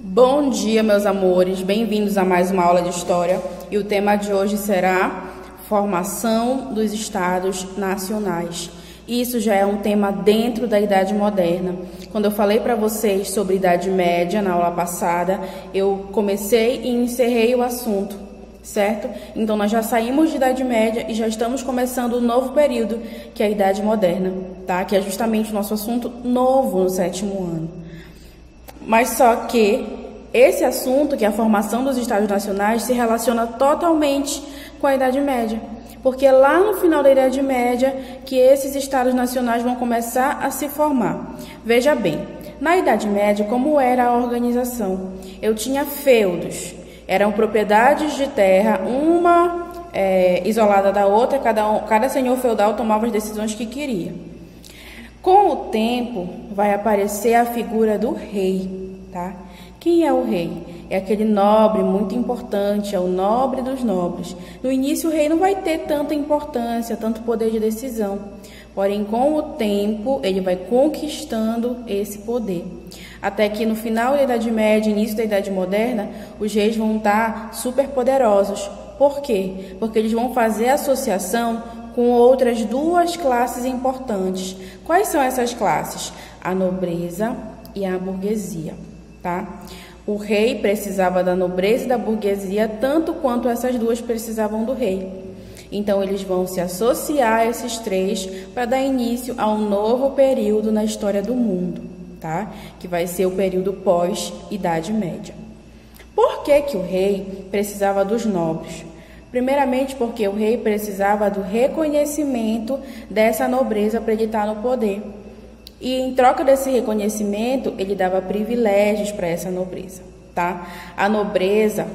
Bom dia, meus amores, bem-vindos a mais uma aula de História e o tema de hoje será Formação dos Estados Nacionais. Isso já é um tema dentro da Idade Moderna. Quando eu falei para vocês sobre Idade Média na aula passada, eu comecei e encerrei o assunto, certo? Então nós já saímos de Idade Média e já estamos começando um novo período, que é a Idade Moderna, tá? Que é justamente o nosso assunto novo no 7º ano. Mas só que esse assunto, que é a formação dos Estados Nacionais, se relaciona totalmente com a Idade Média. Porque é lá no final da Idade Média que esses Estados Nacionais vão começar a se formar. Veja bem, na Idade Média, como era a organização? Eu tinha feudos, eram propriedades de terra, uma isolada da outra, cada senhor feudal tomava as decisões que queria. Com o tempo, vai aparecer a figura do rei, tá? Quem é o rei? É aquele nobre muito importante, é o nobre dos nobres. No início, o rei não vai ter tanta importância, tanto poder de decisão. Porém, com o tempo, ele vai conquistando esse poder. Até que no final da Idade Média, início da Idade Moderna, os reis vão estar super poderosos. Por quê? Porque eles vão fazer associação com outras duas classes importantes. Quais são essas classes? A nobreza e a burguesia, tá? O rei precisava da nobreza e da burguesia tanto quanto essas duas precisavam do rei. Então, eles vão se associar a esses três para dar início a um novo período na história do mundo, tá? Que vai ser o período pós-Idade Média. Por que o rei precisava dos nobres? Primeiramente porque o rei precisava do reconhecimento dessa nobreza para ele estar no poder. E em troca desse reconhecimento, ele dava privilégios para essa nobreza, tá? A nobreza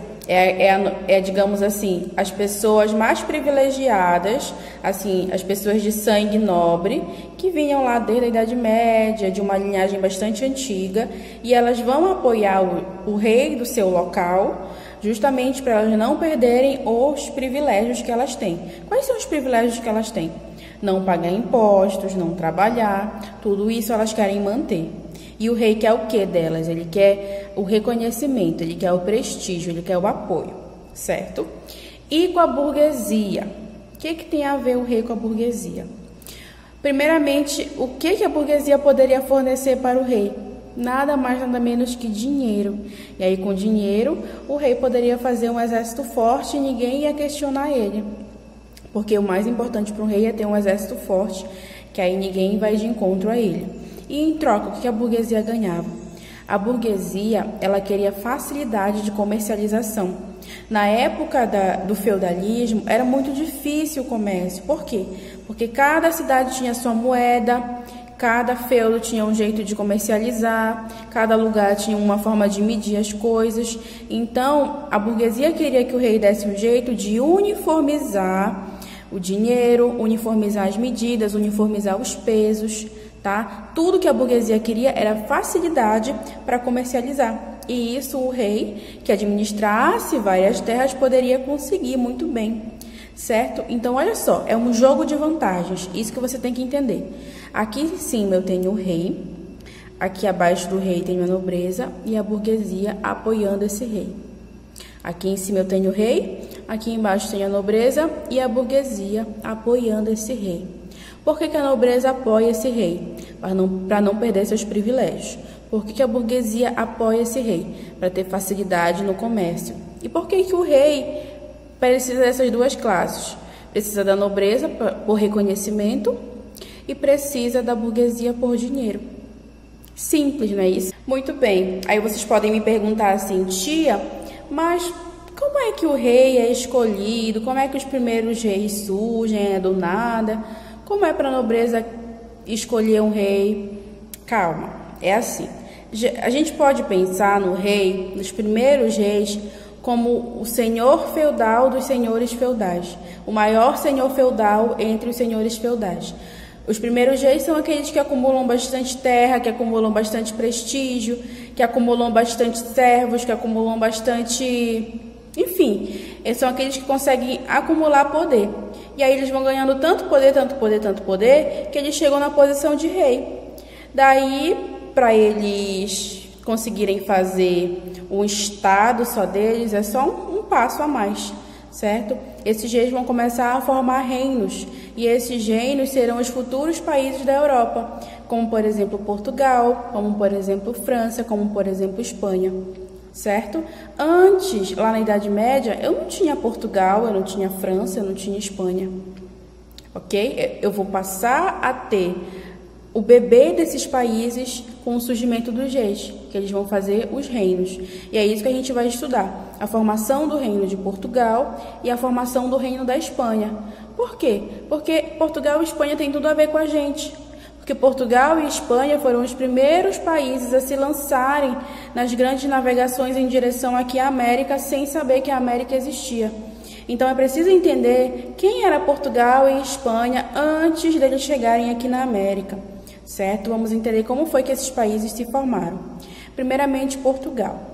digamos assim, as pessoas mais privilegiadas, assim, as pessoas de sangue nobre, que vinham lá desde a Idade Média, de uma linhagem bastante antiga, e elas vão apoiar o rei do seu local, justamente para elas não perderem os privilégios que elas têm. Quais são os privilégios que elas têm? Não pagar impostos, não trabalhar, tudo isso elas querem manter. E o rei quer o que delas? Ele quer o reconhecimento, ele quer o prestígio, ele quer o apoio, certo? E com a burguesia? O que tem a ver o rei com a burguesia? Primeiramente, o que a burguesia poderia fornecer para o rei? Nada mais, nada menos que dinheiro. E aí, com dinheiro, o rei poderia fazer um exército forte e ninguém ia questionar ele. Porque o mais importante para um rei é ter um exército forte, que aí ninguém vai de encontro a ele. E em troca, o que a burguesia ganhava? A burguesia, ela queria facilidade de comercialização. Na época do feudalismo, era muito difícil o comércio. Por quê? Porque cada cidade tinha sua moeda, cada feudo tinha um jeito de comercializar, cada lugar tinha uma forma de medir as coisas. Então, a burguesia queria que o rei desse um jeito de uniformizar o dinheiro, uniformizar as medidas, uniformizar os pesos, tá? Tudo que a burguesia queria era facilidade para comercializar. E isso o rei, que administrasse várias terras, poderia conseguir muito bem, certo? Então, olha só, é um jogo de vantagens, isso que você tem que entender. Aqui em cima eu tenho o rei, aqui abaixo do rei tenho a nobreza e a burguesia apoiando esse rei. Aqui em cima eu tenho o rei, aqui embaixo tenho a nobreza e a burguesia apoiando esse rei. Por que a nobreza apoia esse rei? Para não perder seus privilégios. Por que a burguesia apoia esse rei? Para ter facilidade no comércio. E por que o rei precisa dessas duas classes? Precisa da nobreza por reconhecimento e precisa da burguesia por dinheiro. Simples, não é isso? Muito bem. Aí vocês podem me perguntar assim, tia, mas como é que o rei é escolhido? Como é que os primeiros reis surgem do nada? Como é para a nobreza escolher um rei? Calma, é assim. A gente pode pensar no rei, nos primeiros reis, como o senhor feudal dos senhores feudais. O maior senhor feudal entre os senhores feudais. Os primeiros reis são aqueles que acumulam bastante terra, que acumulam bastante prestígio, que acumulam bastante servos, que acumulam bastante... Enfim, são aqueles que conseguem acumular poder. E aí eles vão ganhando tanto poder, tanto poder, tanto poder, que eles chegam na posição de rei. Daí, para eles conseguirem fazer um estado só deles, é só um passo a mais, certo? Esses reis vão começar a formar reinos, e esses reinos serão os futuros países da Europa, como por exemplo Portugal, como por exemplo França, como por exemplo Espanha, certo? Antes, lá na Idade Média, eu não tinha Portugal, eu não tinha França, eu não tinha Espanha, ok? Eu vou passar a ter o bebê desses países com o surgimento dos reis, que eles vão fazer os reinos. E é isso que a gente vai estudar, a formação do reino de Portugal e a formação do reino da Espanha. Por quê? Porque Portugal e Espanha têm tudo a ver com a gente. Porque Portugal e Espanha foram os primeiros países a se lançarem nas grandes navegações em direção aqui à América, sem saber que a América existia. Então é preciso entender quem era Portugal e Espanha antes deles chegarem aqui na América. Certo? Vamos entender como foi que esses países se formaram. Primeiramente, Portugal.